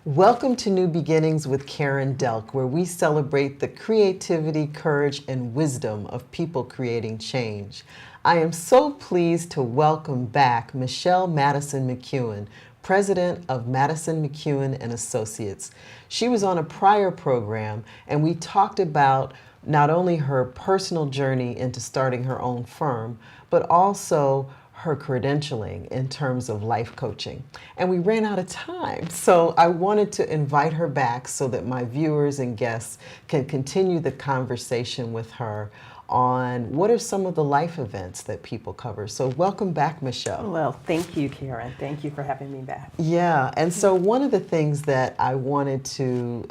Welcome to New Beginnings with Karin Delk, where we celebrate the creativity, courage, and wisdom of people creating change. I am so pleased to welcome back Madison McEwan, president of Madison, McEwan and Associates. She was on a prior program, and we talked about not only her personal journey into starting her own firm, but also her credentialing in terms of life coaching. And we ran out of time, so I wanted to invite her back so that my viewers and guests can continue the conversation with her on what are some of the life events that people cover. So welcome back, Michelle. Well, thank you, Karin. Thank you for having me back. Yeah, and so one of the things that I wanted to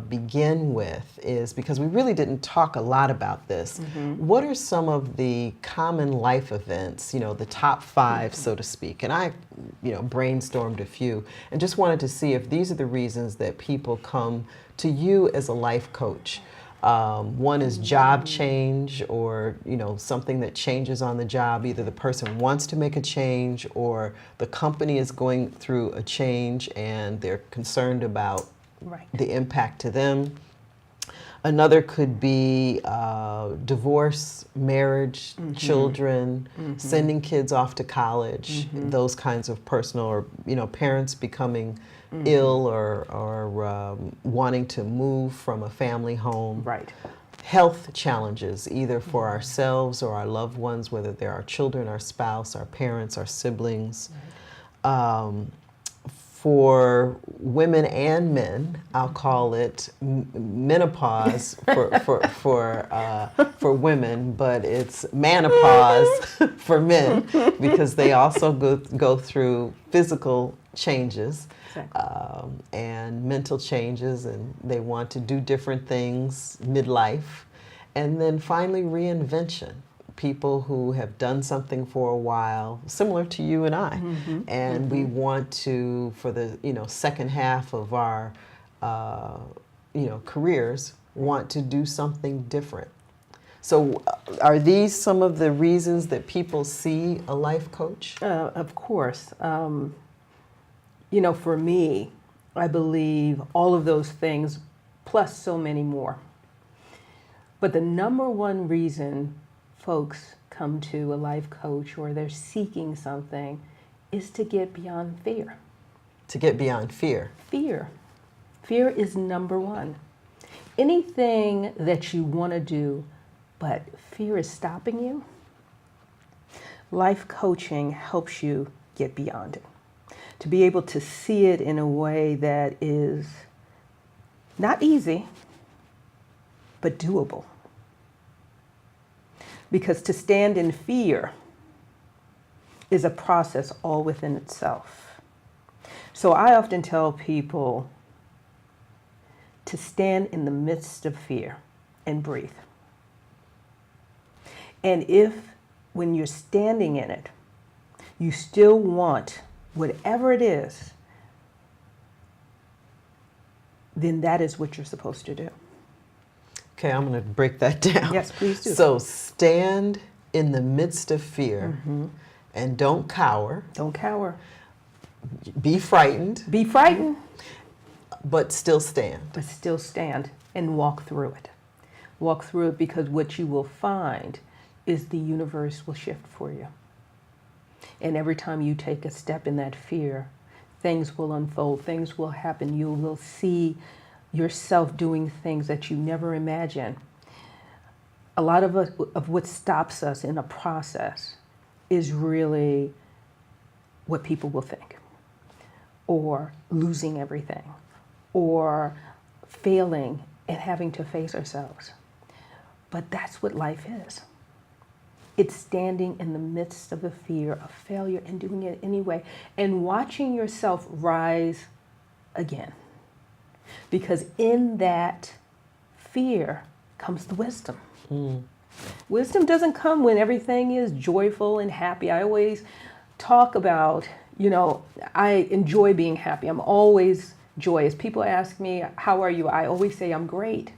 begin with is, because we really didn't talk a lot about this, what are some of the common life events, the top five, so to speak? And I, brainstormed a few and just wanted to see if these are the reasons that people come to you as a life coach. One is job change, or something that changes on the job. Either the person wants to make a change, or the company is going through a change and they're concerned about the impact to them. Another could be divorce, marriage, children, sending kids off to college, those kinds of personal, or parents becoming ill, or wanting to move from a family home. Right. Health challenges, either for ourselves or our loved ones, whether they're our children, our spouse, our parents, our siblings. For women and men, I'll call it menopause for women, but it's menopause for men, because they also go through physical changes. And mental changes, and they want to do different things midlife. And then finally, reinvention. People who have done something for a while, similar to you and I, and we want to, for the second half of our careers, want to do something different. So are these some of the reasons that people see a life coach? Of course. For me, I believe all of those things, plus so many more. But the number one reason folks come to a life coach, or they're seeking something, is to get beyond fear. To get beyond fear? Fear. Fear is number one. Anything that you want to do, but fear is stopping you, life coaching helps you get beyond it. To be able to see it in a way that is not easy, but doable. Because to stand in fear is a process all within itself. So I often tell people to stand in the midst of fear and breathe. And if, when you're standing in it, you still want whatever it is, then that is what you're supposed to do. Okay, I'm going to break that down. Yes, please do. So stand in the midst of fear, and don't cower. Don't cower. Be frightened. Be frightened. But still stand. But still stand and walk through it. Walk through it, because what you will find is the universe will shift for you. And every time you take a step in that fear, things will unfold, things will happen. You will see yourself doing things that you never imagined. A lot of what stops us in a process is really what people will think, or losing everything, or failing and having to face ourselves. But that's what life is. It's standing in the midst of the fear of failure and doing it anyway, and watching yourself rise again. Because in that fear comes the wisdom. Wisdom doesn't come when everything is joyful and happy. I always talk about, I enjoy being happy. I'm always joyous. People ask me, how are you? I always say I'm great.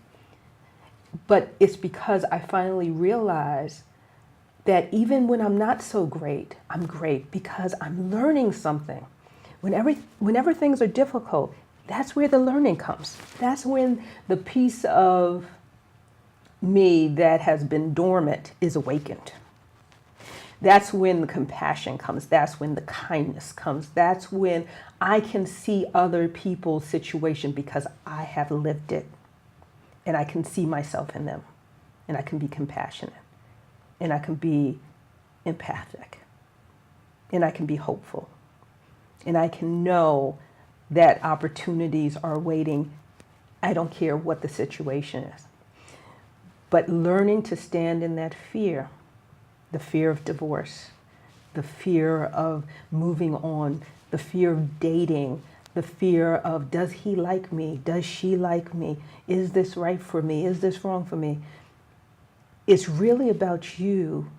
But it's because I finally realized that even when I'm not so great, I'm great because I'm learning something. Whenever things are difficult, That's where the learning comes. That's when the piece of me that has been dormant is awakened. That's when the compassion comes. That's when the kindness comes. That's when I can see other people's situation because I have lived it. And I can see myself in them. And I can be compassionate. And I can be empathic. And I can be hopeful. And I can know that opportunities are waiting. I don't care what the situation is. But learning to stand in that fear, the fear of divorce, the fear of moving on, the fear of dating, the fear of, does he like me? Does she like me? Is this right for me? Is this wrong for me? It's really about you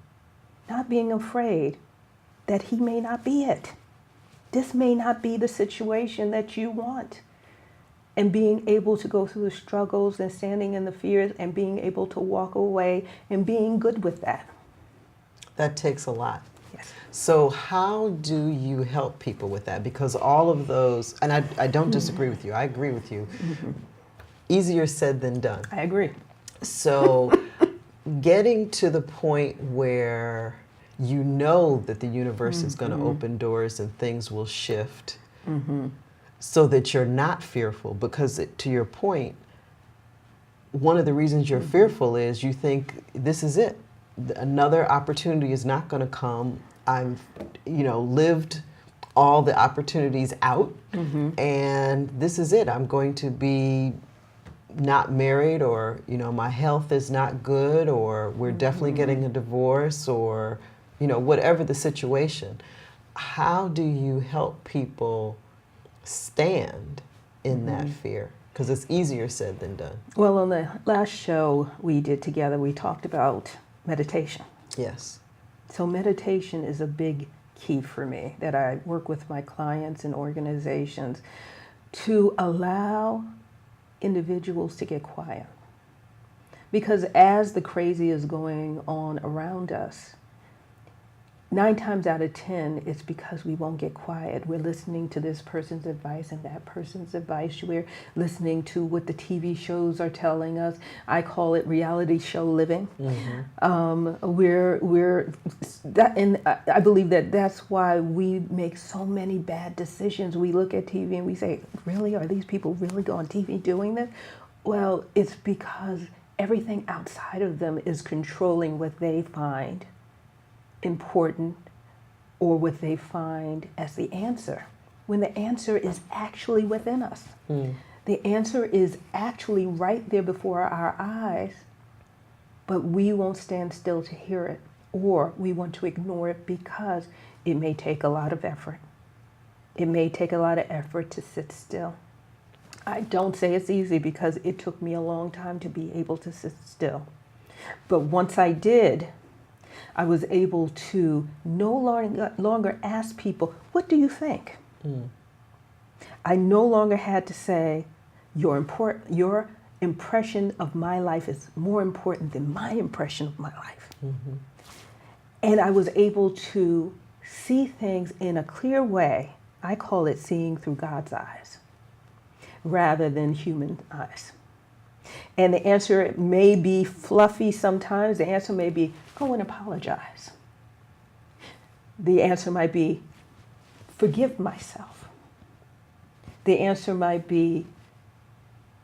not being afraid that he may not be it. This may not be the situation that you want. And being able to go through the struggles and standing in the fears and being able to walk away and being good with that. That takes a lot. Yes. So how do you help people with that? Because all of those, and I don't disagree with you, I agree with you. Easier said than done. I agree. So getting to the point where you know that the universe is going to open doors and things will shift so that you're not fearful. Because to your point, one of the reasons you're fearful is you think this is it. Another opportunity is not going to come. I've, lived all the opportunities out, and this is it. I'm going to be not married, or my health is not good, or we're definitely getting a divorce, or whatever the situation. How do you help people stand in that fear? Because it's easier said than done. Well, on the last show we did together, we talked about meditation. Yes. So meditation is a big key for me that I work with my clients and organizations to allow individuals to get quiet. Because as the crazy is going on around us, 9 times out of 10, it's because we won't get quiet. We're listening to this person's advice and that person's advice. We're listening to what the TV shows are telling us. I call it reality show living. I believe that that's why we make so many bad decisions. We look at TV and we say, really, are these people really on TV doing this? Well, it's because everything outside of them is controlling what they find important or what they find as the answer, when the answer is actually within us. The answer is actually right there before our eyes, but we won't stand still to hear it, or we want to ignore it because it may take a lot of effort. It may take a lot of effort to sit still. I don't say it's easy because it took me a long time to be able to sit still. But once I did, I was able to no longer ask people, what do you think? I no longer had to say, your impression of my life is more important than my impression of my life. And I was able to see things in a clear way. I call it seeing through God's eyes rather than human eyes. And the answer may be fluffy sometimes. The answer may be, go and apologize. The answer might be, forgive myself. The answer might be,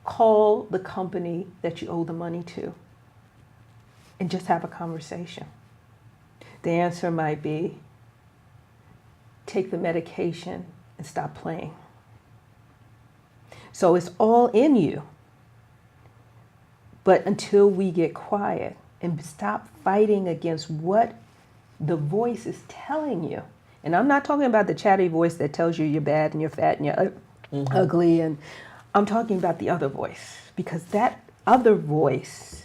call the company that you owe the money to and just have a conversation. The answer might be, take the medication and stop playing. So it's all in you. But until we get quiet and stop fighting against what the voice is telling you, and I'm not talking about the chatty voice that tells you you're bad and you're fat and you're ugly, and I'm talking about the other voice, because that other voice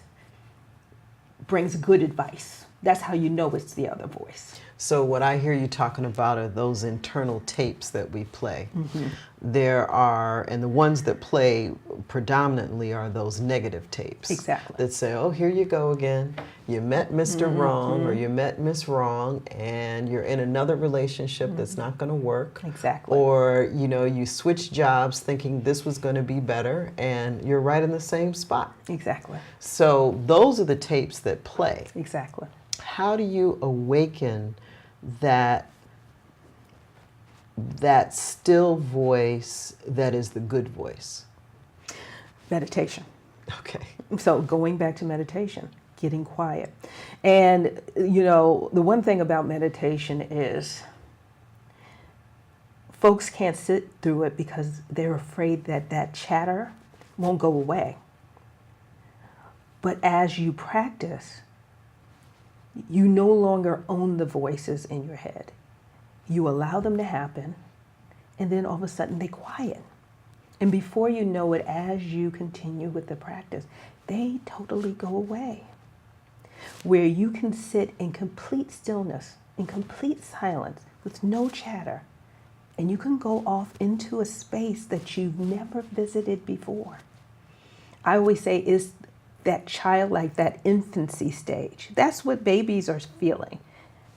brings good advice. That's how you know it's the other voice. So what I hear you talking about are those internal tapes that we play. There are, and the ones that play predominantly are those negative tapes. Exactly. That say, oh, here you go again. You met Mr. Wrong or you met Miss Wrong, and you're in another relationship that's not going to work. Exactly. Or, you know, you switch jobs thinking this was going to be better, and you're right in the same spot. Exactly. So those are the tapes that play. Exactly. How do you awaken that still voice that is the good voice? Meditation. Okay. So going back to meditation, getting quiet. And, you know, the one thing about meditation is folks can't sit through it because they're afraid that that chatter won't go away. But as you practice, you no longer own the voices in your head. You allow them to happen, and then all of a sudden they quiet. And before you know it, as you continue with the practice, they totally go away. Where you can sit in complete stillness, in complete silence, with no chatter, and you can go off into a space that you've never visited before. I always say is that childlike, that infancy stage. That's what babies are feeling.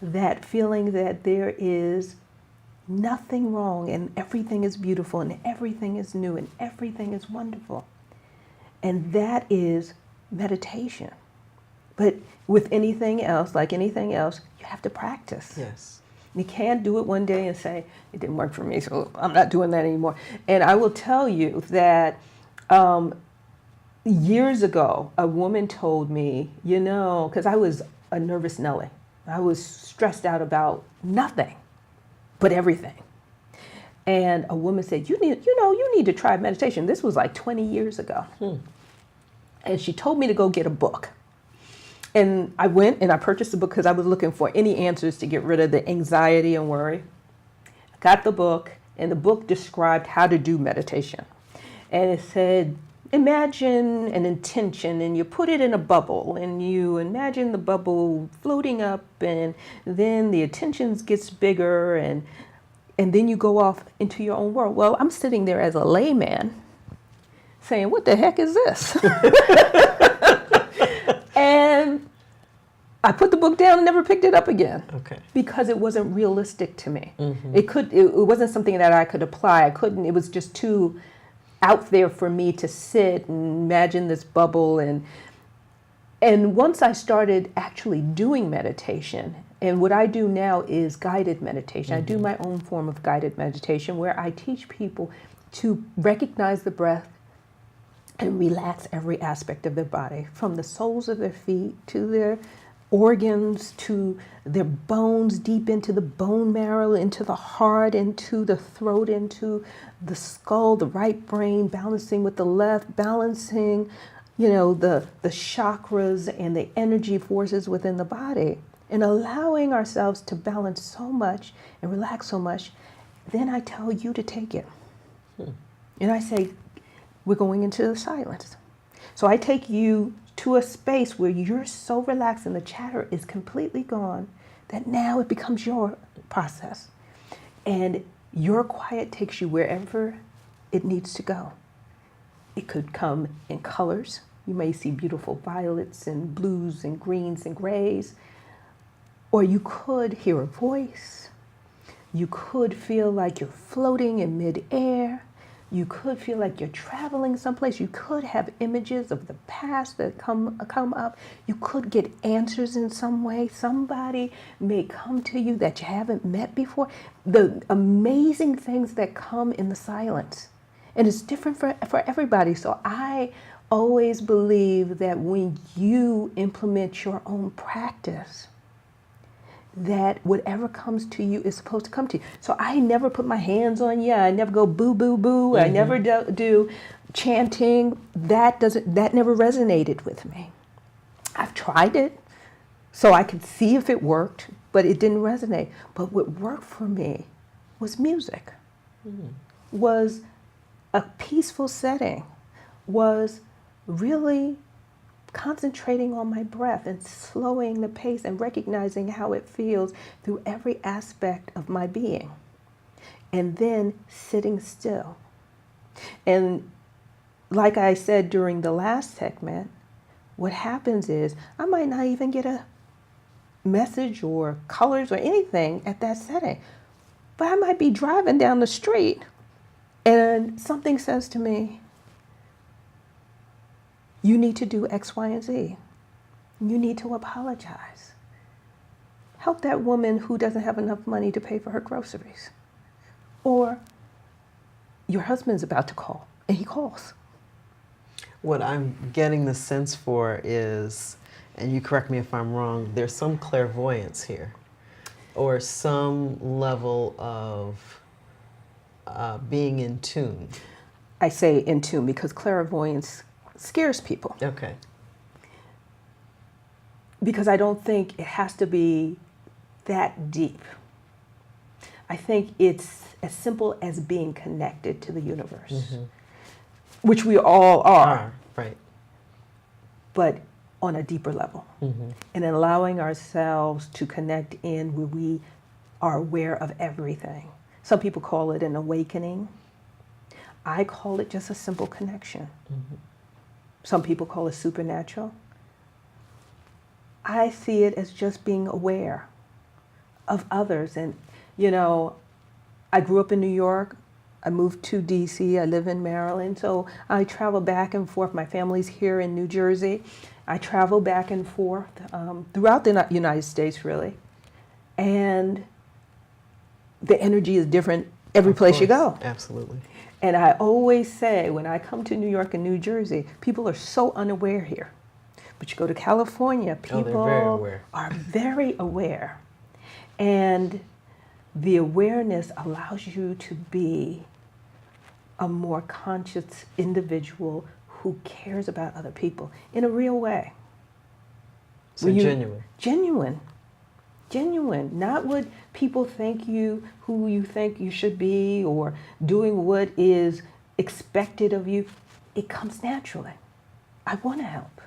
That feeling that there is nothing wrong and everything is beautiful and everything is new and everything is wonderful. And that is meditation. But with anything else, like anything else, you have to practice. Yes. You can't do it one day and say, it didn't work for me, so I'm not doing that anymore. And I will tell you that years ago, a woman told me, you know, because I was a nervous Nelly. I was stressed out about nothing but everything. And a woman said, you need to try meditation. This was like 20 years ago. And she told me to go get a book. And I went and I purchased a book because I was looking for any answers to get rid of the anxiety and worry. I got the book, and the book described how to do meditation. And it said, imagine an intention, and you put it in a bubble, and you imagine the bubble floating up, and then the intention gets bigger, and then you go off into your own world. Well, I'm sitting there as a layman saying, what the heck is this? And I put the book down and never picked it up again. Okay. Because it wasn't realistic to me. It wasn't something that I could apply. It was just too out there for me to sit and imagine this bubble. And once I started actually doing meditation, and what I do now is guided meditation. I do my own form of guided meditation where I teach people to recognize the breath and relax every aspect of their body, from the soles of their feet to their organs, to their bones, deep into the bone marrow, into the heart, into the throat, into the skull, the right brain, balancing with the left, balancing, the chakras and the energy forces within the body, and allowing ourselves to balance so much and relax so much. Then I tell you to take it. And I say, we're going into the silence. So I take you to a space where you're so relaxed and the chatter is completely gone that now it becomes your process. And your quiet takes you wherever it needs to go. It could come in colors. You may see beautiful violets and blues and greens and grays. Or you could hear a voice. You could feel like you're floating in midair. You could feel like you're traveling someplace. You could have images of the past that come up. You could get answers in some way. Somebody may come to you that you haven't met before. The amazing things that come in the silence. And it's different for everybody. So I always believe that when you implement your own practice, that whatever comes to you is supposed to come to you. So I never put my hands on you. I never go boo, boo, boo. I never do chanting. That never resonated with me. I've tried it so I could see if it worked, but it didn't resonate. But what worked for me was music, was a peaceful setting, was really concentrating on my breath and slowing the pace and recognizing how it feels through every aspect of my being. And then sitting still. And like I said during the last segment, what happens is I might not even get a message or colors or anything at that setting. But I might be driving down the street and something says to me, you need to do X, Y, and Z. You need to apologize. Help that woman who doesn't have enough money to pay for her groceries. Or your husband's about to call, and he calls. What I'm getting the sense for is, and you correct me if I'm wrong, there's some clairvoyance here, or some level of being in tune. I say in tune because clairvoyance scares people. Okay. Because I don't think it has to be that deep. I think it's as simple as being connected to the universe, which we all are, right? But on a deeper level, and allowing ourselves to connect in where we are aware of everything. Some people call it an awakening. I call it just a simple connection. Some people call it supernatural. I see it as just being aware of others. And, you know, I grew up in New York. I moved to DC. I live in Maryland. So I travel back and forth. My family's here in New Jersey. I travel back and forth throughout the United States, really. And the energy is different every place you go. Absolutely. And I always say, when I come to New York and New Jersey, people are so unaware here. But you go to California, people are very aware. And the awareness allows you to be a more conscious individual who cares about other people in a real way. So genuine. Genuine, not what people think you, who you think you should be, or doing what is expected of you. It comes naturally. I want to help.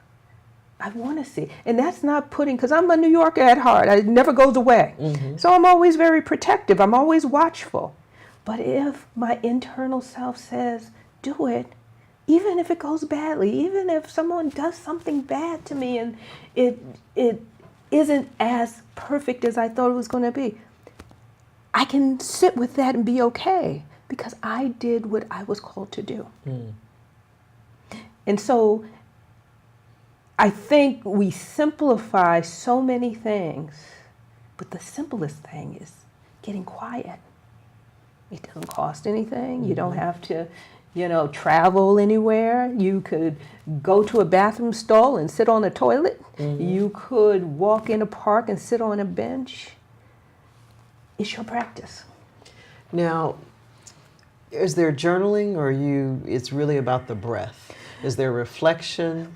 I want to see. And that's not putting, because I'm a New Yorker at heart. It never goes away. So I'm always very protective. I'm always watchful. But if my internal self says, do it, even if it goes badly, even if someone does something bad to me and it isn't as perfect as I thought it was going to be, I can sit with that and be okay because I did what I was called to do. And so I think we simplify so many things, but the simplest thing is getting quiet. It doesn't cost anything. You don't have to, travel anywhere. You could go to a bathroom stall and sit on a toilet. You could walk in a park and sit on a bench. It's your practice. Now, is there journaling, or it's really about the breath? Is there reflection?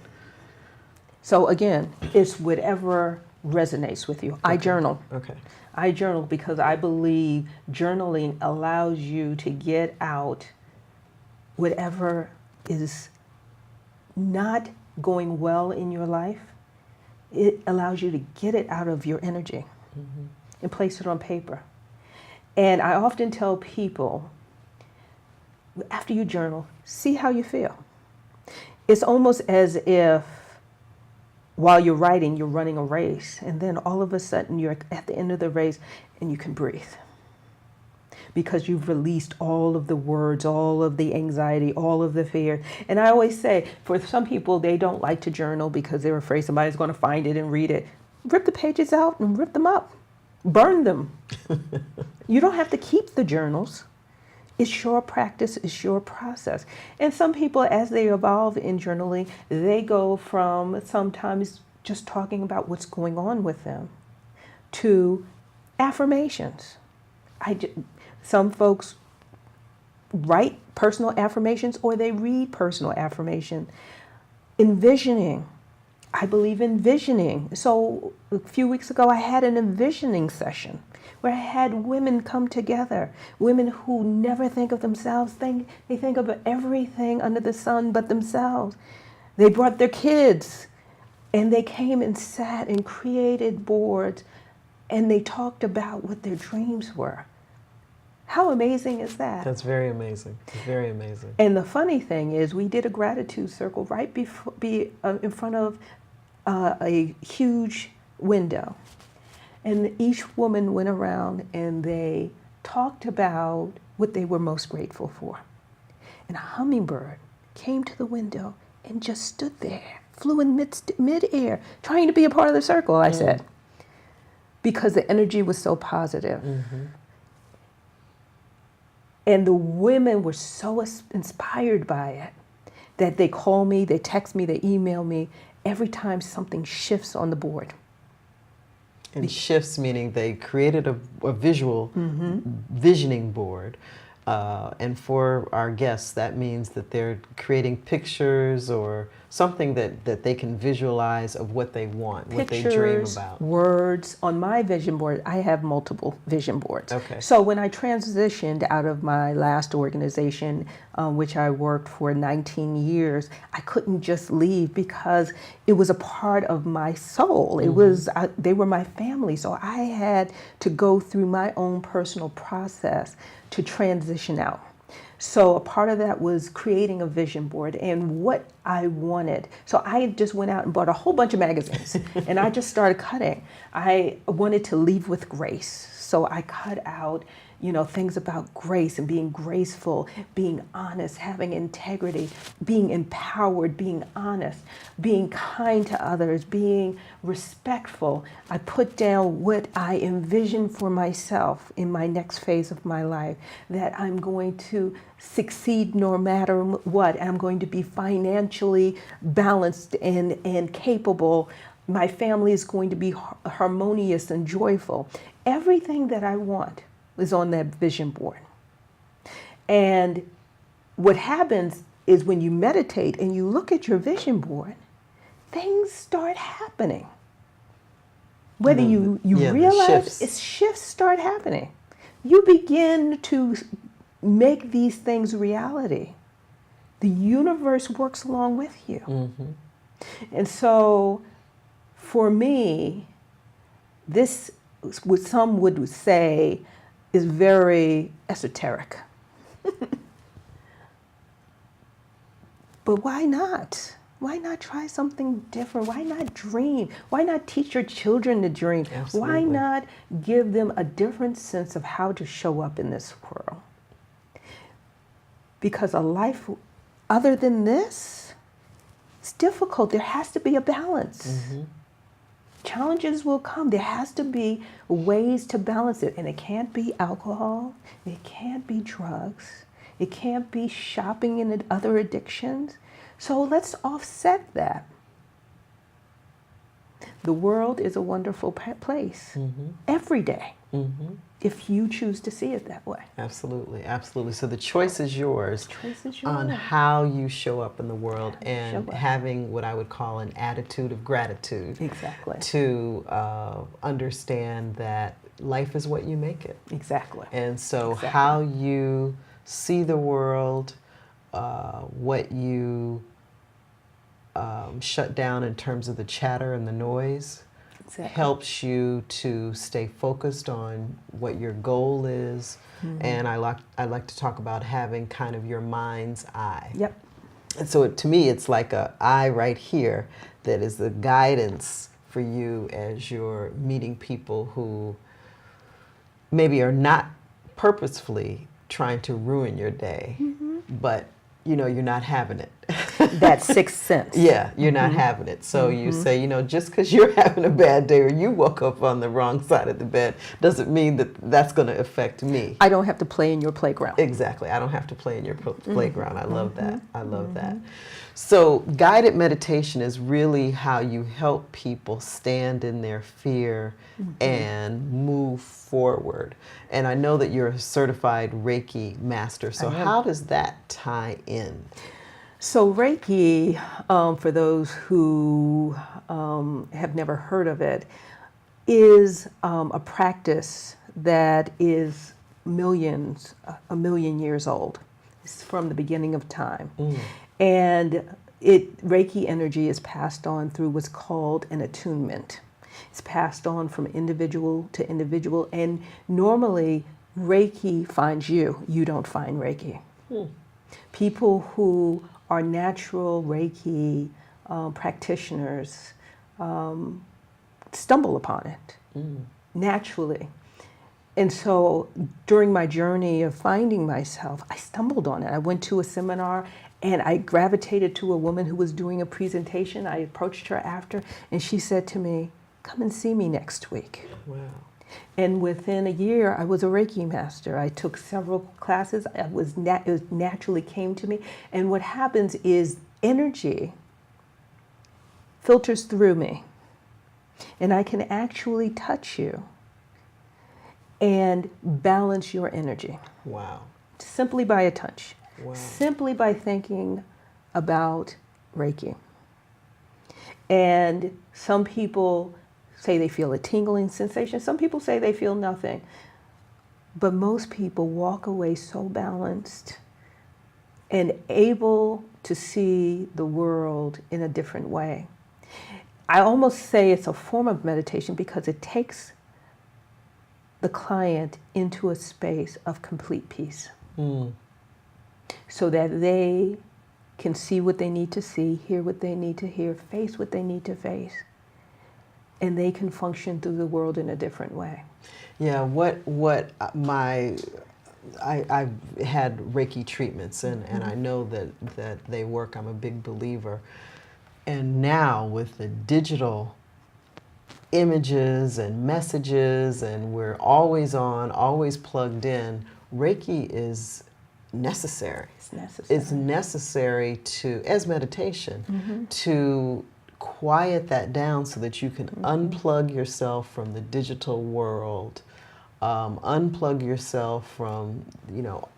So again, it's whatever resonates with you. Okay. I journal. Okay. I journal because I believe journaling allows you to get out whatever is not going well in your life. It allows you to get it out of your energy and place it on paper. And I often tell people, after you journal, see how you feel. It's almost as if while you're writing, you're running a race, and then all of a sudden you're at the end of the race and you can breathe because you've released all of the words, all of the anxiety, all of the fear. And I always say, for some people, they don't like to journal because they're afraid somebody's going to find it and read it. Rip the pages out and rip them up. Burn them. You don't have to keep the journals. It's your practice, it's your process. And some people, as they evolve in journaling, they go from sometimes just talking about what's going on with them to affirmations. Some folks write personal affirmations or they read personal affirmation. Envisioning. I believe in visioning. So a few weeks ago, I had an envisioning session where I had women come together, women who never think of themselves. They think of everything under the sun but themselves. They brought their kids. And they came and sat and created boards, and they talked about what their dreams were. How amazing is that? That's very amazing. It's very amazing. And the funny thing is, we did a gratitude circle right in front of a huge window. And each woman went around and they talked about what they were most grateful for. And a hummingbird came to the window and just stood there, flew in mid-air, trying to be a part of the circle, I said, because the energy was so positive. Mm-hmm. And the women were so inspired by it that they call me, they text me, they email me every time something shifts on the board. And shifts meaning they created a visual visioning board. And for our guests, that means that they're creating pictures or something that they can visualize of what they want, what they dream about. Words. On my vision board, I have multiple vision boards. Okay. So when I transitioned out of my last organization, which I worked for 19 years, I couldn't just leave because it was a part of my soul. It was they were my family, so I had to go through my own personal process to transition out. So a part of that was creating a vision board and what I wanted. So I just went out and bought a whole bunch of magazines and I just started cutting. I wanted to leave with grace. So I cut out, things about grace and being graceful, being honest, having integrity, being empowered, being honest, being kind to others, being respectful. I put down what I envision for myself in my next phase of my life, that I'm going to succeed no matter what. I'm going to be financially balanced and capable. My family is going to be harmonious and joyful. Everything that I want is on that vision board. And what happens is when you meditate and you look at your vision board, things start happening. Whether you realize it, shifts start happening. You begin to make these things reality. The universe works along with you. Mm-hmm. And so for me, this, what some would say, is very esoteric. But why not? Why not try something different? Why not dream? Why not teach your children to dream? Absolutely. Why not give them a different sense of how to show up in this world? Because a life other than this, it's difficult. There has to be a balance. Mm-hmm. Challenges will come. There has to be ways to balance it. And it can't be alcohol. It can't be drugs. It can't be shopping and other addictions. So let's offset that. The world is a wonderful place every day, if you choose to see it that way. Absolutely, absolutely. So the choice is yours, on how you show up in the world, and having what I would call an attitude of gratitude. Exactly. To understand that life is what you make it. Exactly. And so how you see the world, what you shut down in terms of the chatter and the noise, helps you to stay focused on what your goal is. And I like to talk about having kind of your mind's eye. Yep. And so to me, it's like a eye right here that is the guidance for you as you're meeting people who maybe are not purposefully trying to ruin your day, but you're not having it. That sixth sense. Yeah, you're not having it. So you say, just because you're having a bad day or you woke up on the wrong side of the bed doesn't mean that that's going to affect me. I don't have to play in your playground. Exactly. I don't have to play in your playground. I love that. I love that. So guided meditation is really how you help people stand in their fear and move forward. And I know that you're a certified Reiki master. So how does that tie in? So Reiki, for those who have never heard of it, is a practice that is a million years old. It's from the beginning of time. And Reiki energy is passed on through what's called an attunement. It's passed on from individual to individual, and normally Reiki finds you. You don't find Reiki. People who are natural Reiki practitioners stumble upon it naturally. And so during my journey of finding myself, I stumbled on it. I went to a seminar and I gravitated to a woman who was doing a presentation. I approached her after, and she said to me, "Come and see me next week." Wow. And within a year, I was a Reiki master. I took several classes. It naturally came to me. And what happens is energy filters through me, and I can actually touch you and balance your energy. Wow. Simply by a touch. Wow. Simply by thinking about Reiki. And some people say they feel a tingling sensation. Some people say they feel nothing. But most people walk away so balanced and able to see the world in a different way. I almost say it's a form of meditation because it takes the client into a space of complete peace. So that they can see what they need to see, hear what they need to hear, face what they need to face, and they can function through the world in a different way. Yeah, I've had Reiki treatments, and I know that they work. I'm a big believer. And now with the digital images and messages, and we're always on, always plugged in, Reiki is necessary. It's necessary. It's necessary to, as meditation, to quiet that down so that you can unplug yourself from the digital world, unplug yourself from,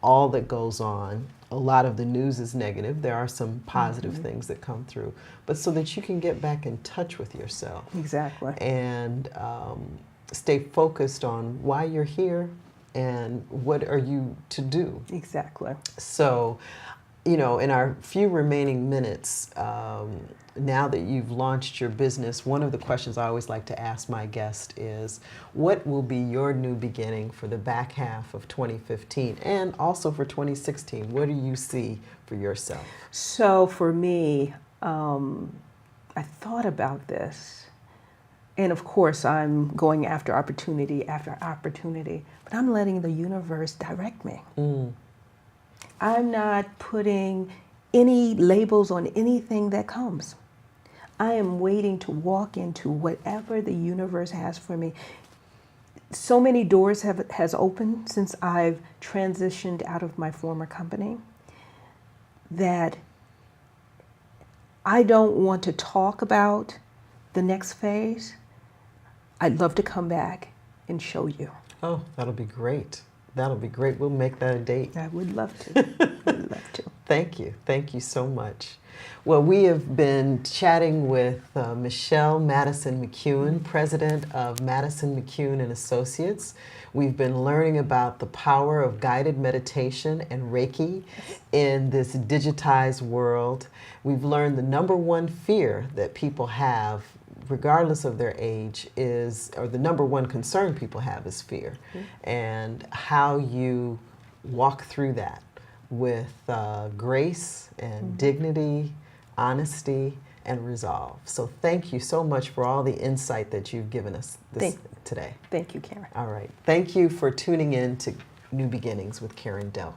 all that goes on. A lot of the news is negative. There are some positive things that come through, but so that you can get back in touch with yourself. Exactly. And stay focused on why you're here and what are you to do. Exactly. So, in our few remaining minutes, now that you've launched your business, one of the questions I always like to ask my guest is, what will be your new beginning for the back half of 2015 and also for 2016? What do you see for yourself? So for me, I thought about this, and of course I'm going after opportunity, but I'm letting the universe direct me. I'm not putting any labels on anything that comes. I am waiting to walk into whatever the universe has for me. So many doors has opened since I've transitioned out of my former company that I don't want to talk about the next phase. I'd love to come back and show you. Oh, that'll be great. That'll be great. We'll make that a date. I would love to. I would love to. Thank you. Thank you so much. Well, we have been chatting with Michelle Madison McEwan, president of Madison McEwan and Associates. We've been learning about the power of guided meditation and Reiki in this digitized world. We've learned the number one fear that people have, regardless of their age, or the number one concern people have is fear, and how you walk through that with grace and dignity, honesty, and resolve. So thank you so much for all the insight that you've given us today. Thank you, Karin. All right. Thank you for tuning in to New Beginnings with Karin Delk.